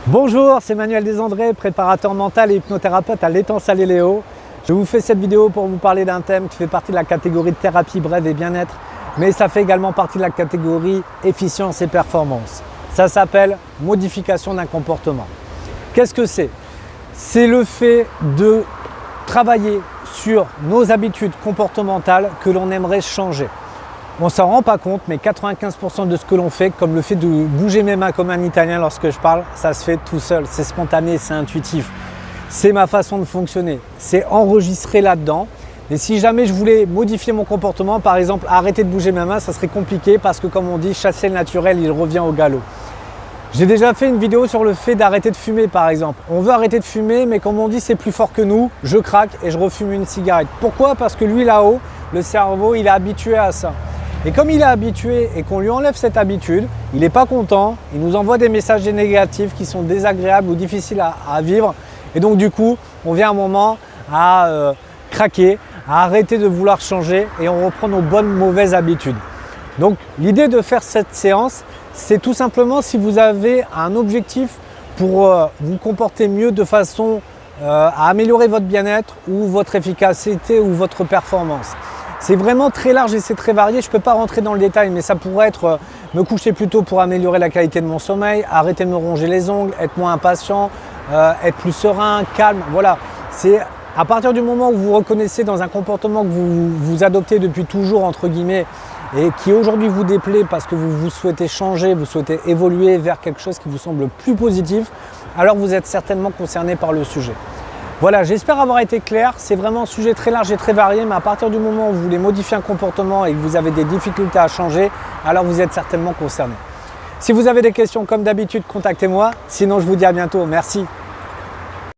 Bonjour, c'est Manuel Desandré, préparateur mental et hypnothérapeute à l'Étang Salé-Léo. Je vous fais cette vidéo pour vous parler d'un thème qui fait partie de la catégorie de thérapie brève et bien-être, mais ça fait également partie de la catégorie efficience et performance. Ça s'appelle modification d'un comportement. Qu'est-ce que c'est? C'est le fait de travailler sur nos habitudes comportementales que l'on aimerait changer. On ne s'en rend pas compte, mais 95% de ce que l'on fait, comme le fait de bouger mes mains comme un Italien lorsque je parle, ça se fait tout seul, c'est spontané, c'est intuitif. C'est ma façon de fonctionner, c'est enregistré là-dedans. Et si jamais je voulais modifier mon comportement, par exemple arrêter de bouger mes mains, ça serait compliqué parce que comme on dit, chasser le naturel, il revient au galop. J'ai déjà fait une vidéo sur le fait d'arrêter de fumer par exemple. On veut arrêter de fumer, mais comme on dit, c'est plus fort que nous, je craque et je refume une cigarette. Pourquoi? Parce que lui là-haut, le cerveau, il est habitué à ça. Et comme il est habitué et qu'on lui enlève cette habitude, il n'est pas content, il nous envoie des messages négatifs qui sont désagréables ou difficiles à vivre. Et donc du coup, on vient un moment à craquer, à arrêter de vouloir changer et on reprend nos bonnes mauvaises habitudes. Donc l'idée de faire cette séance, c'est tout simplement si vous avez un objectif pour vous comporter mieux de façon à améliorer votre bien-être ou votre efficacité ou votre performance. C'est vraiment très large et c'est très varié, je ne peux pas rentrer dans le détail, mais ça pourrait être me coucher plus tôt pour améliorer la qualité de mon sommeil, arrêter de me ronger les ongles, être moins impatient, être plus serein, calme, voilà. C'est à partir du moment où vous reconnaissez dans un comportement que vous adoptez depuis toujours, entre guillemets, et qui aujourd'hui vous déplaît parce que vous souhaitez changer, vous souhaitez évoluer vers quelque chose qui vous semble plus positif, alors vous êtes certainement concerné par le sujet. Voilà, j'espère avoir été clair, c'est vraiment un sujet très large et très varié, mais à partir du moment où vous voulez modifier un comportement et que vous avez des difficultés à changer, alors vous êtes certainement concerné. Si vous avez des questions, comme d'habitude, contactez-moi, sinon je vous dis à bientôt, merci.